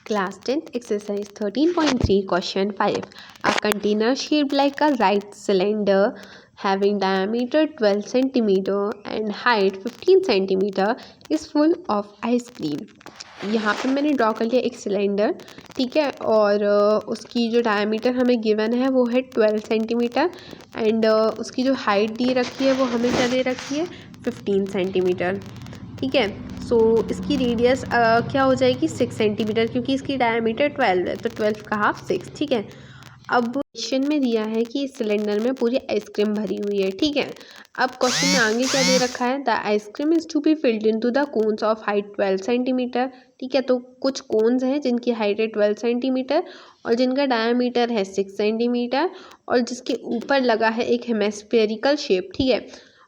Class 10th exercise 13.3 question 5. A container shaped like a right cylinder having diameter 12 cm and height 15 cm is full of ice cream. यहाँ पे मैंने draw कर लिया एक cylinder, ठीक है, और उसकी जो डायमीटर हमें गिवन है वो है 12 सेंटीमीटर एंड उसकी जो हाइट दी रखी है वो हमें क्या दे रखी है 15 सेंटीमीटर, ठीक है। सो इसकी रेडियस क्या हो जाएगी 6 सेंटीमीटर, क्योंकि इसकी डायमीटर 12 है तो 12 का हाफ 6, ठीक है। अब क्वेश्चन में दिया है कि इस सिलेंडर में पूरी आइसक्रीम भरी हुई है, ठीक है। अब क्वेश्चन में आगे क्या दे रखा है, the ice cream is to be filled into the cones of height 12 centimetre, ठीक है। तो कुछ कोन्स हैं जिनकी हाइट है 12 सेंटीमीटर और जिनका डायमीटर है 6 सेंटीमीटर और जिसके ऊपर लगा है एक हेमिस्फेरिकल शेप, ठीक है,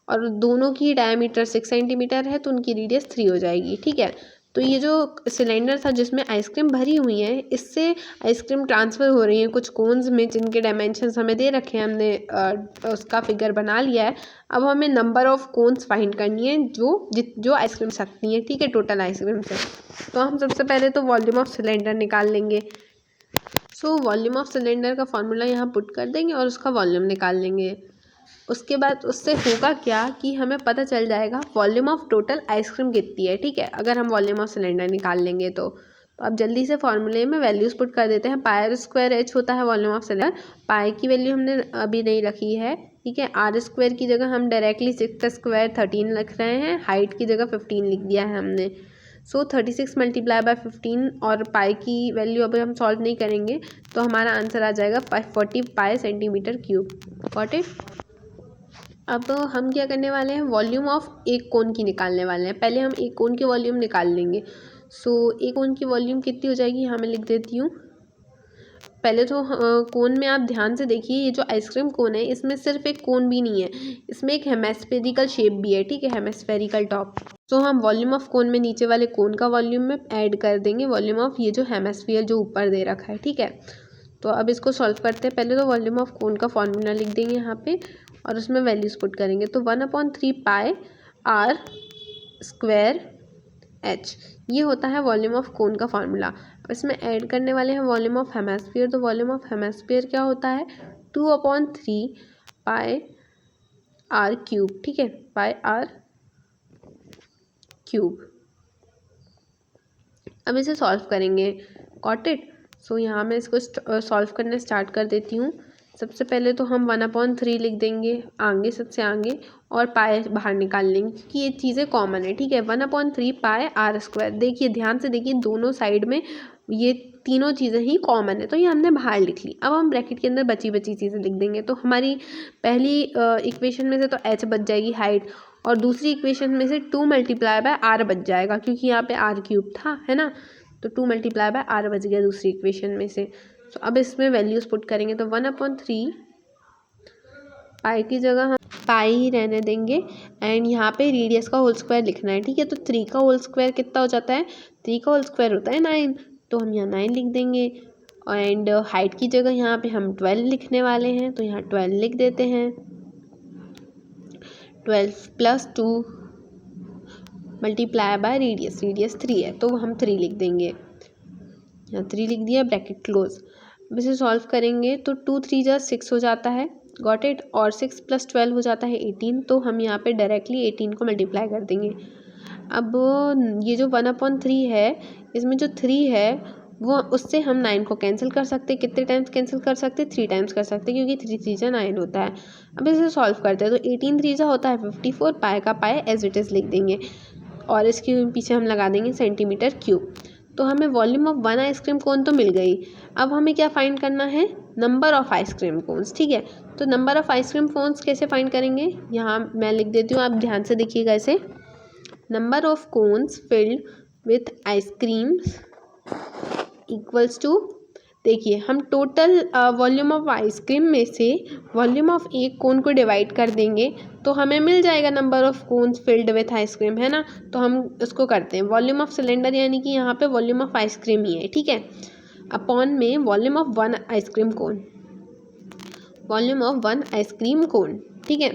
और दोनों की डायमीटर 6 सेंटीमीटर है तो उनकी रेडियस 3 हो जाएगी, ठीक है। तो ये जो सिलेंडर था जिसमें आइसक्रीम भरी हुई है, इससे आइसक्रीम ट्रांसफ़र हो रही है कुछ कोन्स में जिनके डायमेंशंस हमें दे रखे हैं, हमने उसका फिगर बना लिया है। अब हमें नंबर ऑफ़ कोन्स फाइंड करनी है जो आइसक्रीम सकती है, ठीक है, टोटल आइसक्रीम से। तो हम सबसे पहले तो वॉल्यूम ऑफ सिलेंडर निकाल लेंगे। सो वॉल्यूम ऑफ सिलेंडर का फॉर्मूला यहाँ पुट कर देंगे और उसका वॉल्यूम निकाल लेंगे। उसके बाद उससे होगा क्या कि हमें पता चल जाएगा वॉल्यूम ऑफ टोटल आइसक्रीम कितनी है, ठीक है, अगर हम वॉल्यूम ऑफ सिलेंडर निकाल लेंगे तो अब जल्दी से फॉर्मूले में वैल्यूज़ पुट कर देते हैं। पाई स्क्वायर एच होता है वॉल्यूम ऑफ सिलेंडर। पाई की वैल्यू हमने अभी नहीं रखी है, ठीक है। आर स्क्वायर की जगह हम डायरेक्टली 6 स्क्वायर 13 लिख रहे हैं, हाइट की जगह 15 लिख दिया है हमने। सो 36 मल्टीप्लाई बाय 15 और पाई की वैल्यू अभी हम सॉल्व नहीं करेंगे तो हमारा आंसर आ जाएगा 540 पाई सेंटीमीटर क्यूब। Got it. अब हम क्या करने वाले हैं, वॉल्यूम ऑफ एक कोन की निकालने वाले हैं। पहले हम एक कोन की वॉल्यूम निकाल लेंगे। सो एक कोन की वॉल्यूम कितनी हो जाएगी, यहाँ मैं लिख देती हूँ। पहले तो कोन में आप ध्यान से देखिए, ये जो आइसक्रीम कोन है इसमें सिर्फ एक कोन भी नहीं है, इसमें एक हेमिस्फेरिकल शेप भी है, ठीक है, हेमिस्फेरिकल टॉप। तो हम वॉल्यूम ऑफ कोन में नीचे वाले कोन का वॉल्यूम में ऐड कर देंगे वॉल्यूम ऑफ ये जो हेमिस्फीयर जो ऊपर दे रखा है, ठीक है। तो अब इसको सॉल्व करते हैं। पहले तो वॉल्यूम ऑफ कोन का फॉर्मूला लिख देंगे यहाँ पे और उसमें वैल्यूज पुट करेंगे। तो 1/3 पाई आर स्क्वायर एच, ये होता है वॉल्यूम ऑफ कोन का फार्मूला। अब इसमें ऐड करने वाले हैं वॉल्यूम ऑफ हेमिस्फीयर। तो वॉल्यूम ऑफ हेमिस्फीयर क्या होता है 2/3 पाई आर क्यूब, ठीक है, पाई आर क्यूब। अब इसे सॉल्व करेंगे। Got it. सो यहाँ मैं इसको सॉल्व करना स्टार्ट कर देती हूँ। सबसे पहले तो हम 1/3 लिख देंगे आगे, सबसे आगे, और पाई बाहर निकाल लेंगे क्योंकि ये चीज़ें कॉमन है, ठीक है। 1/3 पाई आर स्क्वायर, देखिए ध्यान से देखिए, दोनों साइड में ये तीनों चीज़ें ही कॉमन है तो ये हमने बाहर लिख ली। अब हम ब्रैकेट के अंदर बची बची चीज़ें लिख देंगे। तो हमारी पहली इक्वेशन में से तो एच बच जाएगी हाइट, और दूसरी इक्वेशन में से 2 मल्टीप्लाई बाय आर बच जाएगा क्योंकि यहाँ पे आर क्यूब था, है ना। तो 2 मल्टीप्लाई बाय आर बच गया दूसरी इक्वेशन में से। तो अब इसमें वैल्यूज़ पुट करेंगे तो 1/3 पाई की जगह हम पाई ही रहने देंगे एंड यहाँ पे रेडियस का होल स्क्वायर लिखना है, ठीक है। तो 3 का होल स्क्वायर कितना हो जाता है, 3 का होल स्क्वायर होता है 9, तो हम यहाँ 9 लिख देंगे। एंड हाइट की जगह यहाँ पे हम 12 लिखने वाले हैं तो यहाँ 12 लिख देते हैं। 12 + 2 मल्टीप्लाई बाय रेडियस, रेडियस 3 है तो हम 3 लिख देंगे। यहाँ 3 लिख दिया, ब्रैकेट क्लोज। अब इसे सॉल्व करेंगे तो 2 3 जा 6 हो जाता है, गॉट इट, और 6 + 12 हो जाता है 18, तो हम यहाँ पे डायरेक्टली 18 को मल्टीप्लाई कर देंगे। अब ये जो 1/3 है इसमें जो 3 है वो उससे हम 9 को कैंसिल कर सकते हैं। कितने टाइम्स कैंसिल कर सकते हैं, 3 टाइम्स कर सकते हैं क्योंकि 3 3 जा 9 होता है। अब इसे सॉल्व करते हैं तो 18 3 जा होता है 54, पाई का पाई एज इट इज़ लिख देंगे और इसके पीछे हम लगा देंगे सेंटीमीटर क्यूब। तो हमें वॉल्यूम ऑफ 1 आइसक्रीम कोन तो मिल गई। अब हमें क्या फाइंड करना है, नंबर ऑफ़ आइसक्रीम कोन्स, ठीक है। तो नंबर ऑफ़ आइसक्रीम कोन्स कैसे फाइंड करेंगे, यहाँ मैं लिख देती हूँ, आप ध्यान से देखिएगा इसे। Number of cones filled with ice creams equals to, देखिए हम टोटल वॉल्यूम ऑफ आइसक्रीम में से वॉल्यूम ऑफ एक कोन को डिवाइड कर देंगे तो हमें मिल जाएगा number of cones filled with ice cream, है ना। तो हम उसको करते हैं वॉल्यूम ऑफ सिलेंडर, यानी कि यहाँ पे वॉल्यूम ऑफ आइसक्रीम ही है, ठीक है, अपॉन में volume of 1 ice cream cone, volume of 1 ice cream cone, ठीक है।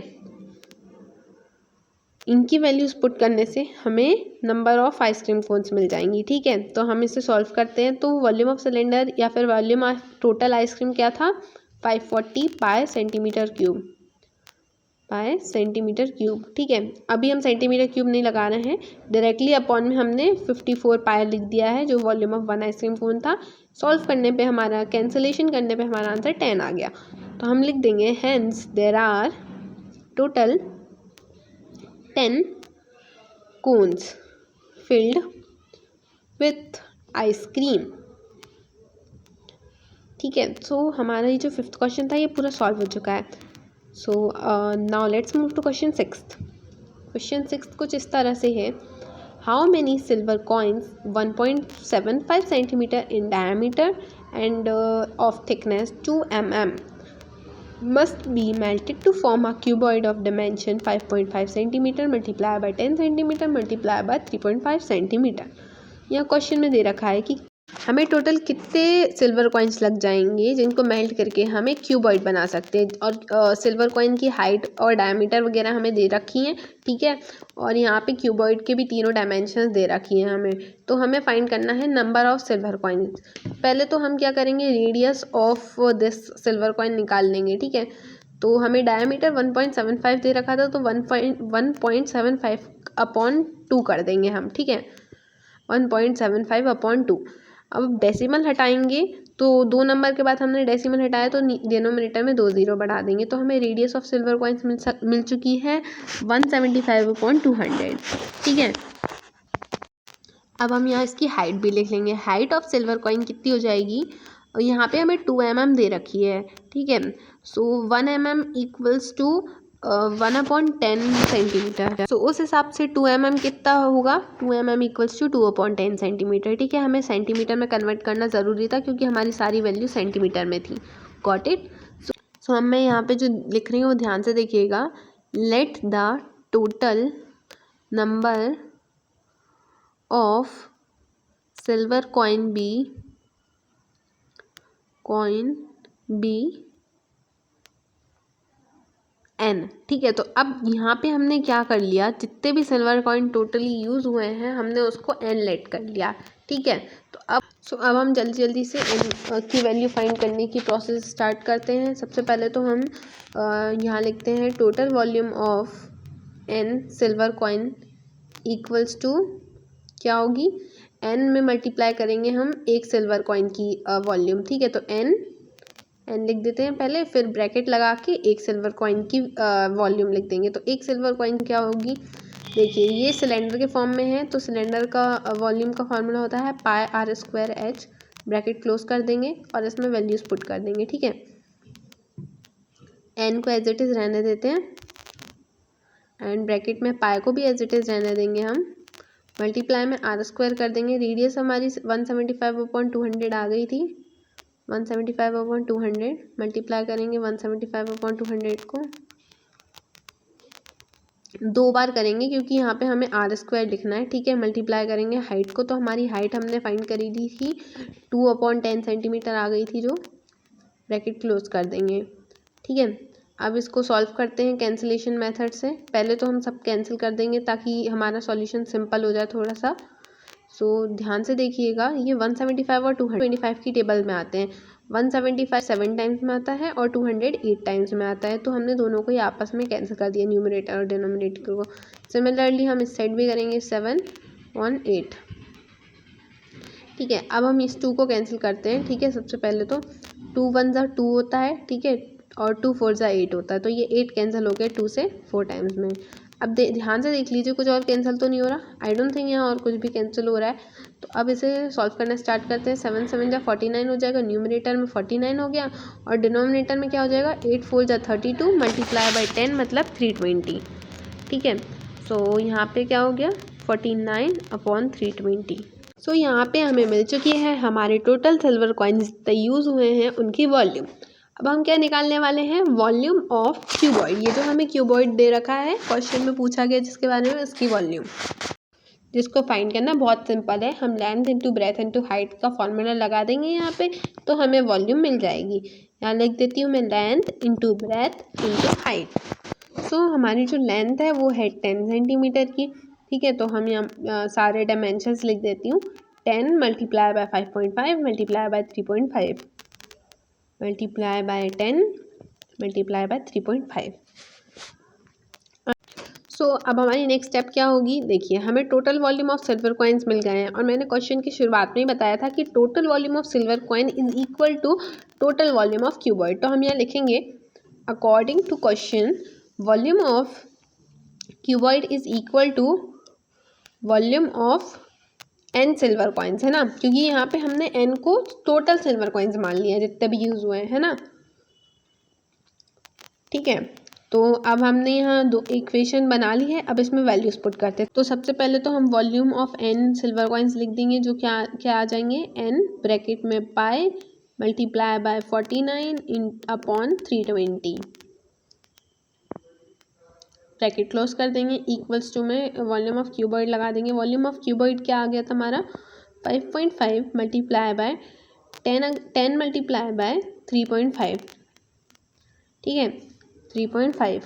इनकी वैल्यूज़ पुट करने से हमें नंबर ऑफ आइसक्रीम कोन्स मिल जाएंगी। ठीक है, तो हम इसे सॉल्व करते हैं। तो वॉल्यूम ऑफ सिलेंडर या फिर वॉल्यूम ऑफ टोटल आइसक्रीम क्या था, 540 by centimetre cube, by centimetre cube. ठीक है, अभी हम सेंटीमीटर क्यूब नहीं लगा रहे हैं, डायरेक्टली अपॉन में हमने 54 पाई लिख दिया है जो volume of one ice cream cone था। सॉल्व करने पे हमारा, कैंसिलेशन करने पे हमारा आंसर 10 आ गया। तो हम लिख देंगे hence there are total 10 cones filled with ice cream। ठीक है, सो हमारा ये जो फिफ्थ क्वेश्चन था ये पूरा सॉल्व हो चुका है। So now let's move to question sixth. Question sixth कुछ इस तरह से है, how many silver coins 1.75 centimetre in diameter and of thickness 2 mm must be melted to form a cuboid of dimension 5.5 centimeter multiplied by 10 centimeter multiplied by 3.5 centimeter। यह question में दे रखा है कि हमें टोटल कितने सिल्वर कॉइन्स लग जाएंगे जिनको मेल्ट करके हमें क्यूबॉइड बना सकते हैं, और सिल्वर कॉइन की हाइट और डायमीटर वगैरह हमें दे रखी हैं। ठीक है, और यहाँ पे क्यूबॉइड के भी तीनों डायमेंशंस दे रखी हैं हमें। तो हमें फाइंड करना है नंबर ऑफ सिल्वर कॉइन्स। पहले तो हम क्या करेंगे, radius of this silver coin निकाल लेंगे। ठीक है, तो हमें डायमीटर 1.75 दे रखा था, तो 1.75 अपॉन 2 कर देंगे हम। ठीक है, 1.75 अपॉन 2। अब डेसिमल हटाएंगे, तो 2 नंबर के बाद हमने डेसिमल हटाया तो डिनोमिनेटर में 2 ज़ीरो बढ़ा देंगे, तो हमें रेडियस ऑफ सिल्वर कॉइन्स मिल चुकी है 175 अपॉन 200। ठीक है, अब हम यहाँ इसकी हाइट भी लिख लेंगे। हाइट ऑफ सिल्वर कॉइन कितनी हो जाएगी, और यहाँ पे हमें 2 mm दे रखी है। ठीक है, सो 1 mm इक्वल्स टू 1/10 सेंटीमीटर। सो उस हिसाब से 2 mm कितना होगा, 2 mm इक्वल्स टू 2/10 सेंटीमीटर। ठीक है, हमें सेंटीमीटर में कन्वर्ट करना ज़रूरी था क्योंकि हमारी सारी वैल्यू सेंटीमीटर में थी। Got it. सो मैं यहाँ पे जो लिख रही हूँ वो ध्यान से देखिएगा। Let the total number of silver coin be n। ठीक है, तो अब यहाँ पे हमने क्या कर लिया, जितने भी सिल्वर कॉइन टोटली यूज़ हुए हैं हमने उसको n लेट कर लिया। ठीक है, तो अब हम जल्दी से n की वैल्यू फाइंड करने की प्रोसेस स्टार्ट करते हैं। सबसे पहले तो हम यहाँ लिखते हैं total volume of n silver coin equals to क्या होगी, n में मल्टीप्लाई करेंगे हम एक सिल्वर कॉइन की वॉल्यूम। ठीक है, तो n लिख देते हैं पहले, फिर ब्रैकेट लगा के एक सिल्वर कॉइन की वॉल्यूम लिख देंगे। तो एक सिल्वर कॉइन क्या होगी, देखिए ये सिलेंडर के फॉर्म में है, तो सिलेंडर का वॉल्यूम का फॉर्मूला होता है पाई r square h। Bracket close कर देंगे और इसमें वैल्यूज़ पुट कर देंगे। ठीक है, n को एज इट इज़ रहने देते हैं एंड ब्रैकेट में पाई को भी एज इट इज़ रहने देंगे हम। मल्टीप्लाई में r स्क्वायर कर देंगे। रेडियस हमारी 175/200 आ गई थी, 175/200 मल्टीप्लाई करेंगे 175/200 को 2 बार करेंगे क्योंकि यहाँ पे हमें r स्क्वायर लिखना है। ठीक है, मल्टीप्लाई करेंगे हाइट को, तो हमारी हाइट हमने फाइंड करी दी थी 2/10 सेंटीमीटर आ गई थी, जो ब्रैकेट क्लोज कर देंगे। ठीक है, अब इसको सॉल्व करते हैं कैंसिलेशन मेथड से। पहले तो हम सब कैंसिल कर देंगे ताकि हमारा सॉल्यूशन सिंपल हो जाए थोड़ा सा। सो ध्यान से देखिएगा, ये 175 और 225 की टेबल में आते हैं। 175 7 टाइम्स में आता है और 200 8 टाइम्स में आता है, तो हमने दोनों को ही आपस में कैंसिल कर दिया, न्यूमरेटर और डिनोमिनेटर को। सिमिलरली हम इस साइड भी करेंगे 7 और 8। ठीक है, अब हम इस 2 को कैंसिल करते हैं। ठीक है, सबसे पहले तो 2 1 ज़ा 2 होता है। ठीक है, और 2 4 ज़ा 8 होता है, तो ये 8 कैंसिल हो गए 2 से 4 टाइम्स में। अब ध्यान से देख लीजिए कुछ और कैंसिल तो नहीं हो रहा, आई डोंट थिंक यहाँ और कुछ भी कैंसिल हो रहा है। तो अब इसे सॉल्व करना स्टार्ट करते हैं। 7 7 ज़ा 49 हो जाएगा, न्यूमरेटर में 49 हो गया और डिनोमिनेटर में क्या हो जाएगा 8 4 ज़ा 32 मल्टीप्लाई बाई 10 मतलब 320। ठीक है, सो यहाँ पे क्या हो गया 49/320। सो यहाँ पे हमें मिल चुकी है हमारे टोटल सिल्वर कॉइन्स जितने यूज़ हुए हैं उनकी वॉल्यूम। अब हम क्या निकालने वाले हैं, वॉल्यूम ऑफ क्यूबॉइड। ये जो हमें क्यूबॉइड दे रखा है क्वेश्चन में पूछा गया जिसके बारे में, उसकी वॉल्यूम, जिसको फाइंड करना बहुत सिंपल है। हम length into breadth into height का फॉर्मूला लगा देंगे यहाँ पे, तो हमें वॉल्यूम मिल जाएगी। यहाँ लिख देती हूँ मैं length into breadth into height. So हमारी जो लेंथ है वो है 10 सेंटीमीटर की, ठीक है। तो हम यहाँ सारे डायमेंशंस लिख देती हूँ। 10 multiply by 5.5 multiply by 3.5 multiply by 10 multiply by 3.5। So अब हमारी नेक्स्ट स्टेप क्या होगी, देखिए हमें total volume of silver coins मिल गए हैं और मैंने क्वेश्चन की शुरुआत में ही बताया था कि total volume of silver coin is equal to total volume of cuboid. तो हम यहाँ लिखेंगे according to question volume of cuboid is equal to volume of n silver coins, है ना, क्योंकि यहाँ पे हमने एन को टोटल सिल्वर कॉइन्स मान लिया है जितने भी यूज़ हुए हैं, है ना, ठीक है। तो अब हमने यहाँ दो इक्वेशन बना ली है, अब इसमें वैल्यूज पुट करते हैं। तो सबसे पहले तो हम volume of n silver coins लिख देंगे, जो क्या क्या आ जाएंगे, एन ब्रैकेट में पाई multiply by 49 in upon 320, bracket close कर देंगे, इक्वल्स टू में वॉल्यूम ऑफ क्यूबॉइड लगा देंगे। वॉल्यूम ऑफ क्यूबॉइड क्या आ गया था हमारा, 5.5 मल्टीप्लाई बाय 10 मल्टीप्लाई बाय 3.5, ठीक है, 3.5।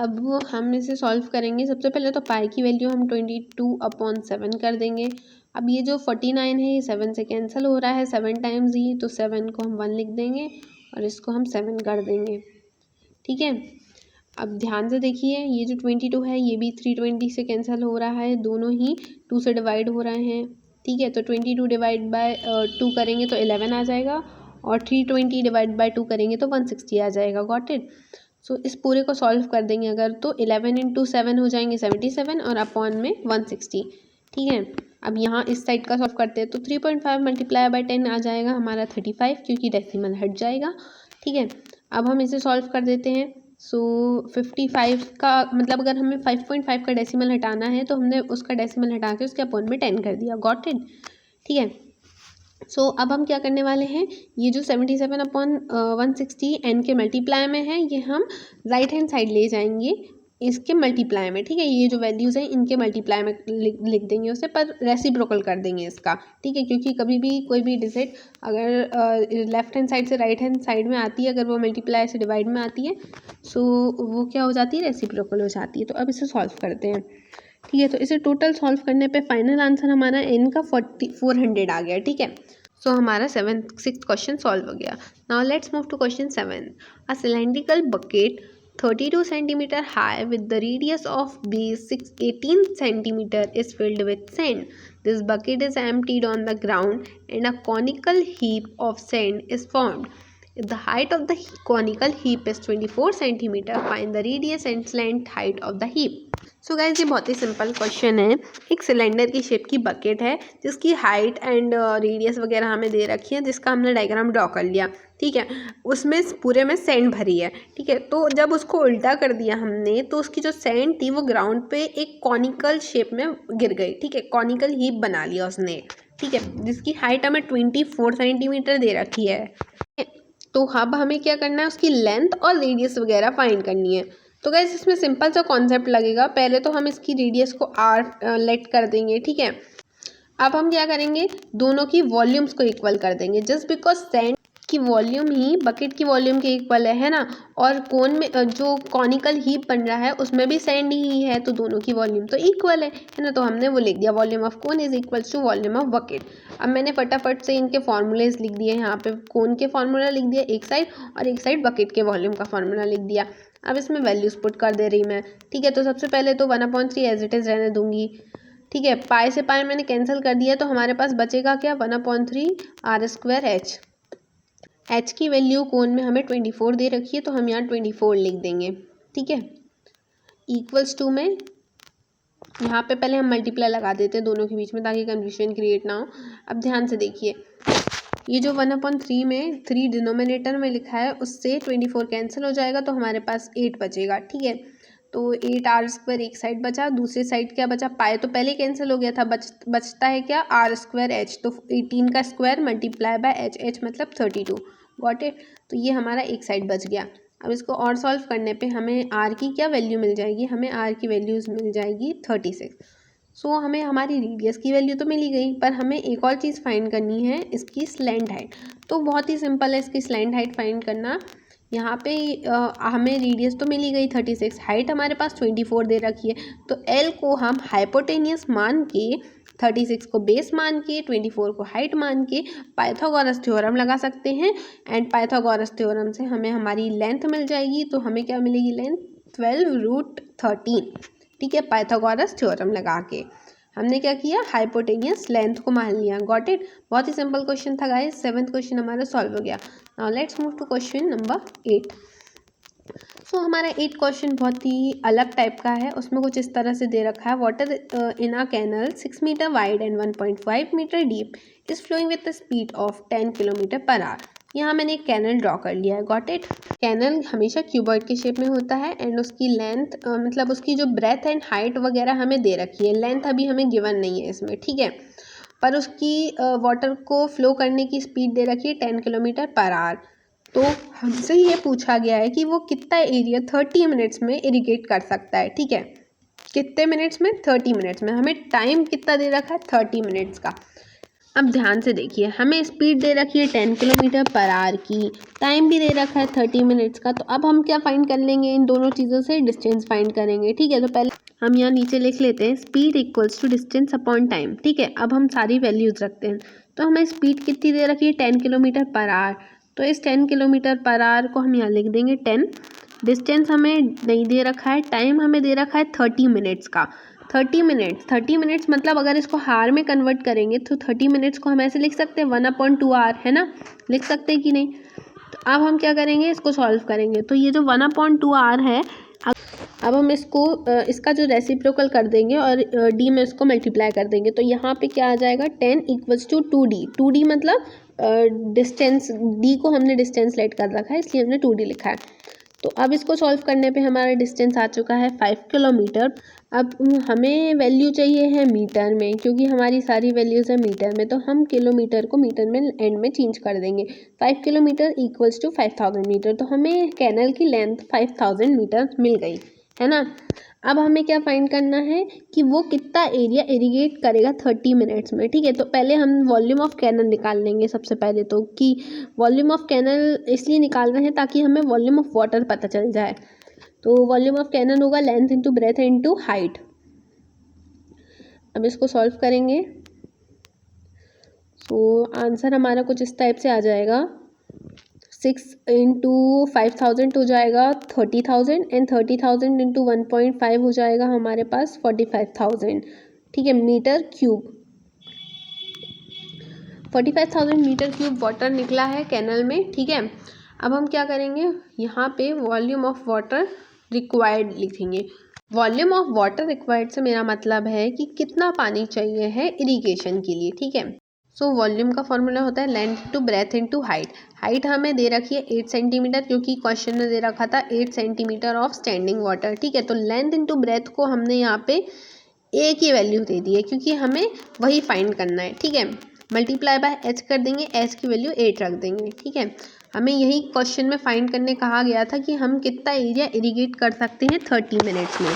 अब वो हम इसे सॉल्व करेंगे। सबसे पहले तो पाई की वैल्यू हम 22/7 कर देंगे। अब ये जो 49 है ये 7 से कैंसिल हो रहा है, 7 टाइम्स ही, तो 7 को हम 1 लिख देंगे और इसको हम 7 कर देंगे, ठीक है। अब ध्यान से देखिए, ये जो 22 है ये भी 320 से कैंसिल हो रहा है, दोनों ही 2 से डिवाइड हो रहे हैं, ठीक है। तो 22 डिवाइड बाय 2 करेंगे तो 11 आ जाएगा और 320 डिवाइड बाय 2 करेंगे तो 160 आ जाएगा। Got it. सो इस पूरे को सॉल्व कर देंगे अगर, तो 11 × 7 हो जाएंगे 77 और अपॉन में 160, ठीक है। अब यहाँ इस साइड का सॉल्व करते हैं तो 3.5 मल्टीप्लाई बाय 10 आ जाएगा हमारा 35, क्योंकि डेसिमल हट जाएगा, ठीक है। अब हम इसे सॉल्व कर देते हैं। सो 55 का मतलब अगर हमें 5.5 का डेसिमल हटाना है तो हमने उसका डेसिमल हटा के उसके अपॉन में 10 कर दिया। गॉट इट, ठीक है। सो अब हम क्या करने वाले हैं, ये जो 77/160 एन के मल्टीप्लाई में है ये हम राइट हैंड साइड ले जाएंगे इसके मल्टीप्लाई में, ठीक है। ये जो वैल्यूज़ हैं इनके मल्टीप्लाई में लिख देंगे उसे, पर रेसिप्रोकल कर देंगे इसका, ठीक है, क्योंकि कभी भी कोई भी डिजिट अगर लेफ्ट हैंड साइड से राइट हैंड साइड में आती है, अगर वो मल्टीप्लाई से डिवाइड में आती है, सो वो क्या हो जाती है, रेसिप्रोकल हो जाती है। तो अब इसे सॉल्व करते हैं, ठीक है। तो इसे टोटल सॉल्व करने पे फाइनल आंसर हमारा एन का 400 आ गया, ठीक है। सो हमारा 6th क्वेश्चन सॉल्व हो गया। Now let's move to question 7। A cylindrical bucket 32 centimeter high with the radius of base 18 centimeter is filled with sand. This bucket is emptied on the ground and a conical heap of sand is formed. If the height of the conical heap is 24 centimeter, find the radius and slant height of the heap. So guys ये बहुत ही simple question है। एक cylinder की shape की bucket है जिसकी height and radius वगैरह हमें दे रखी है, जिसका हमने डायग्राम ड्रॉ कर लिया, ठीक है। उसमें पूरे में सैंड भरी है, ठीक है। तो जब उसको उल्टा कर दिया हमने तो उसकी जो सैंड थी वो ग्राउंड पे एक कॉनिकल शेप में गिर गई, ठीक है। कॉनिकल हीप बना लिया उसने, ठीक है, जिसकी हाइट हमें 24 सेंटीमीटर दे रखी है। तो अब हमें क्या करना है, उसकी लेंथ और रेडियस वगैरह फाइंड करनी है। तो गाइस इसमें सिंपल सा कॉन्सेप्ट लगेगा। पहले तो हम इसकी रेडियस को आर लेट कर देंगे, ठीक है। अब हम क्या करेंगे, दोनों की वॉल्यूम्स को इक्वल कर देंगे, जस्ट बिकॉज सैंड की वॉल्यूम ही बकेट की वॉल्यूम के इक्वल है ना, और कोन में जो कॉनिकल हीप बन रहा है उसमें भी सैंड ही है, तो दोनों की वॉल्यूम तो इक्वल है ना। तो हमने वो लिख दिया, volume of cone is equals to volume of bucket. अब मैंने फटाफट से इनके फॉर्मूलेज लिख दिए, यहाँ पे कोन के फॉर्मूला लिख दिया एक साइड और एक साइड बकेट के वॉल्यूम का फॉर्मूला लिख दिया। अब इसमें वैल्यूज पुट कर दे रही मैं, ठीक है। तो सबसे पहले तो 1/3 एज इट इज़ रहने दूंगी, ठीक है। पाई से पाई मैंने कैंसिल कर दिया, तो हमारे पास बचेगा क्या, 1/3 r² h। h की वैल्यू कोन में हमें 24 दे रखी है, तो हम यहाँ 24 लिख देंगे, ठीक है। इक्वल्स टू में यहाँ पे पहले हम मल्टीप्लाई लगा देते हैं दोनों के बीच में, ताकि कन्फ्यूजन क्रिएट ना हो। अब ध्यान से देखिए, ये जो 1/3 में 3 डिनोमिनेटर में लिखा है उससे 24 कैंसिल हो जाएगा, तो हमारे पास 8 बचेगा, ठीक है। तो 8r² एक साइड बचा, दूसरी साइड क्या बचा, पाई तो पहले कैंसिल हो गया था, बचता है क्या, r² h। तो 18 का स्क्वायर मल्टीप्लाई बाय h मतलब 32। Got it. तो ये हमारा एक साइड बच गया। अब इसको और सॉल्व करने पे हमें r की क्या वैल्यू मिल जाएगी, हमें r की वैल्यूज़ मिल जाएगी 36। सो हमें हमारी रेडियस की वैल्यू तो मिल ही गई, पर हमें एक और चीज़ फाइंड करनी है, इसकी स्लैंट हाइट। तो बहुत ही सिंपल है इसकी स्लैंट हाइट फाइंड करना। यहाँ पे हमें रेडियस तो मिली गई 36, हाइट हमारे पास 24 दे रखी है। तो एल को हम हाइपोटेनियस मान के, 36 को बेस मान के, 24 को हाइट मान के पाइथागोरस थ्योरम लगा सकते हैं। एंड पाइथागोरस थ्योरम से हमें हमारी लेंथ मिल जाएगी। तो हमें क्या मिलेगी लेंथ 12√13। ठीक है, पाइथागोरस थ्योरम लगा के हमने क्या किया, हाइपोटेनियस लेंथ को मान लिया। Got it. बहुत ही सिंपल क्वेश्चन था गाइस। 7th क्वेश्चन हमारा सॉल्व हो गया। Now let's move to question number 8। So हमारा 8 क्वेश्चन बहुत ही अलग टाइप का है। उसमें कुछ इस तरह से दे रखा है, water in a canal 6 metre wide and 1.5 metre deep is flowing with the speed of 10 kilometre per hour. यहाँ मैंने एक कैनल ड्रॉ कर लिया है। Got it. कैनल हमेशा क्यूबॉइड के शेप में होता है एंड उसकी लेंथ मतलब उसकी जो ब्रेथ एंड हाइट वगैरह हमें दे रखी है। लेंथ अभी हमें गिवन नहीं है इसमें, ठीक है, पर उसकी वाटर को फ्लो करने की स्पीड दे रखी है 10 किलोमीटर पर आवर। तो हमसे ये पूछा गया है कि वो कितना एरिया 30 मिनट्स में इरिगेट कर सकता है। ठीक है, कितने मिनट्स में, 30 मिनट्स में। हमें टाइम कितना दे रखा है, 30 मिनट्स का। अब ध्यान से देखिए, हमें स्पीड दे रखी है 10 किलोमीटर पर आवर की, टाइम भी दे रखा है 30 मिनट्स का। तो अब हम क्या फाइंड कर लेंगे, इन दोनों चीज़ों से डिस्टेंस फाइंड करेंगे। ठीक है, तो पहले हम यहाँ नीचे लिख लेते हैं speed equals to distance upon time. ठीक है, अब हम सारी वैल्यूज रखते हैं। तो हमें स्पीड कितनी दे रखी है, 10 किलोमीटर पर आवर। तो इस 10 किलोमीटर पर आवर को हम यहाँ लिख देंगे 10। डिस्टेंस हमें नहीं दे रखा है, टाइम हमें दे रखा है 30 मिनट्स का। 30 मिनट्स मतलब अगर इसको हार में कन्वर्ट करेंगे तो 30 मिनट्स को हम ऐसे लिख सकते हैं 1/2 आवर, है ना, लिख सकते हैं कि नहीं। तो अब हम क्या करेंगे, इसको सॉल्व करेंगे। तो ये जो 1/2 आवर है, अब हम इसको इसका जो रेसिप्रोकल कर देंगे और डी में इसको मल्टीप्लाई कर देंगे। तो यहाँ पे क्या आ जाएगा, 10 इक्वल्स टू 2D। 2D मतलब डिस्टेंस, डी को हमने डिस्टेंस लेट कर रखा है इसलिए हमने 2D लिखा है। तो अब इसको सॉल्व करने पे हमारा डिस्टेंस आ चुका है 5 किलोमीटर। अब हमें वैल्यू चाहिए है मीटर में, क्योंकि हमारी सारी वैल्यूज़ है मीटर में। तो हम किलोमीटर को मीटर में एंड में चेंज कर देंगे। 5 किलोमीटर इक्वल्स टू 5000 मीटर। तो हमें कैनल की लेंथ 5000 मीटर मिल गई, है ना। अब हमें क्या फाइंड करना है कि वो कितना एरिया इरिगेट करेगा 30 मिनट्स में। ठीक है, तो पहले हम वॉल्यूम ऑफ कैनल निकाल लेंगे सबसे पहले। तो कि वॉल्यूम ऑफ कैनल इसलिए निकाल रहे हैं ताकि हमें वॉल्यूम ऑफ वाटर पता चल जाए। तो वॉल्यूम ऑफ कैनल होगा length into breadth into height. अब इसको सॉल्व करेंगे। सो आंसर हमारा कुछ इस टाइप से आ जाएगा, 6 इंटू 5000 हो जाएगा 30,000 एंड 30,000 इंटू 1.5 हो जाएगा हमारे पास 45,000। ठीक है, metre cube. 45,000 metre cube water निकला है कैनल में। ठीक है, अब हम क्या करेंगे, यहाँ पे वॉल्यूम ऑफ वाटर रिक्वायर्ड लिखेंगे। वॉल्यूम ऑफ वाटर रिक्वायर्ड से मेरा मतलब है कि कितना पानी चाहिए है इरिगेशन के लिए। ठीक है, सो वॉल्यूम का फॉर्मूला होता है length to breadth into height. Height हमें दे रखी है 8 सेंटीमीटर, क्योंकि क्वेश्चन में दे रखा था 8 सेंटीमीटर ऑफ स्टैंडिंग वाटर। ठीक है, तो लेंथ इंटू ब्रेथ को हमने यहाँ पे ए की वैल्यू दे दी है, क्योंकि हमें वही फाइंड करना है। ठीक है, मल्टीप्लाई बाय एच कर देंगे, एच की वैल्यू 8 रख देंगे। ठीक है, हमें यही क्वेश्चन में फाइंड करने कहा गया था कि हम कितना एरिया इरिगेट कर सकते हैं 30 मिनट्स में।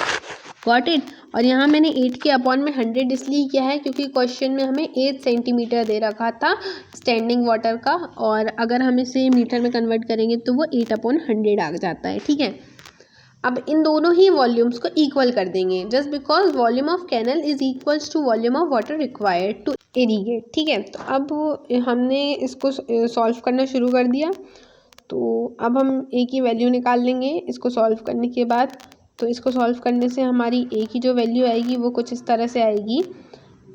Got it. और यहाँ मैंने 8 के अपॉन में 100 इसलिए किया है क्योंकि क्वेश्चन में हमें 8 सेंटीमीटर दे रखा था स्टैंडिंग वाटर का, और अगर हम इसे मीटर में कन्वर्ट करेंगे तो वो 8/100 आ जाता है। ठीक है, अब इन दोनों ही वॉल्यूम्स को इक्वल कर देंगे, just because volume of canal is equals to volume of water required to irrigate. ठीक है, तो अब हमने इसको सॉल्व करना शुरू कर दिया। तो अब हम ए की वैल्यू निकाल लेंगे इसको सॉल्व करने के बाद। तो इसको सॉल्व करने से हमारी ए की जो वैल्यू आएगी वो कुछ इस तरह से आएगी,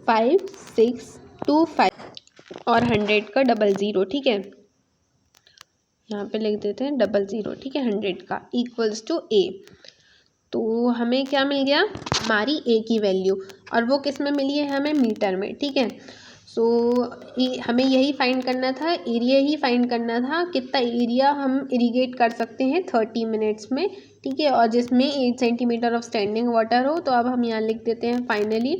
5625 और 100 का 00। ठीक है, यहाँ पे लिख देते हैं 00। ठीक है, 100 का इक्वल्स टू ए। तो हमें क्या मिल गया, हमारी ए की वैल्यू, और वो किस में मिली है, हमें मीटर में। ठीक है, सो हमें यही फाइंड करना था, एरिया ही फाइंड करना था, कितना एरिया हम इरिगेट कर सकते हैं 30 मिनट्स में। ठीक है, और जिसमें 8 सेंटीमीटर ऑफ स्टैंडिंग वाटर हो। तो अब हम यहाँ लिख देते हैं फाइनली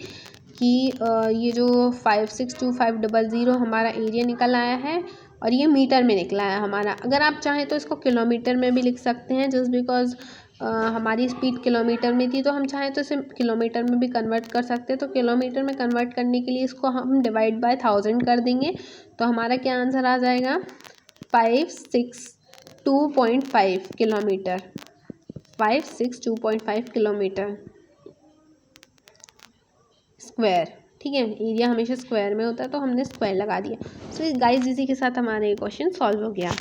कि ये जो 562500 हमारा एरिया निकल आया है, और ये मीटर में निकला है हमारा। अगर आप चाहें तो इसको किलोमीटर में भी लिख सकते हैं, जस्ट बिकॉज हमारी स्पीड किलोमीटर में थी, तो हम चाहें तो इसे किलोमीटर में भी कन्वर्ट कर सकते हैं। तो किलोमीटर में कन्वर्ट करने के लिए इसको हम डिवाइड बाय 1000 कर देंगे। तो हमारा क्या आंसर आ जाएगा, 56 2.5 किलोमीटर, 2.5 किलोमीटर स्क्वायर। ठीक है, एरिया हमेशा स्क्वायर में होता है तो हमने स्क्वायर लगा दिया। सो गाइस इसी के साथ हमारा ये क्वेश्चन सॉल्व हो गया।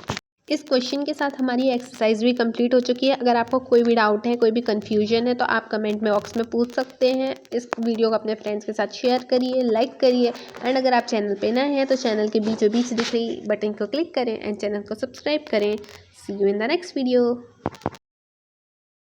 इस क्वेश्चन के साथ हमारी एक्सरसाइज भी कंप्लीट हो चुकी है। अगर आपको कोई भी डाउट है, कोई भी कन्फ्यूजन है तो आप कमेंट में बॉक्स में पूछ सकते हैं। इस वीडियो को अपने फ्रेंड्स के साथ शेयर करिए, लाइक करिए एंड अगर आप चैनल पे नए हैं तो चैनल के बीचों बीच दिख रही बटन को क्लिक करें एंड चैनल को सब्सक्राइब करें। See you in the next video.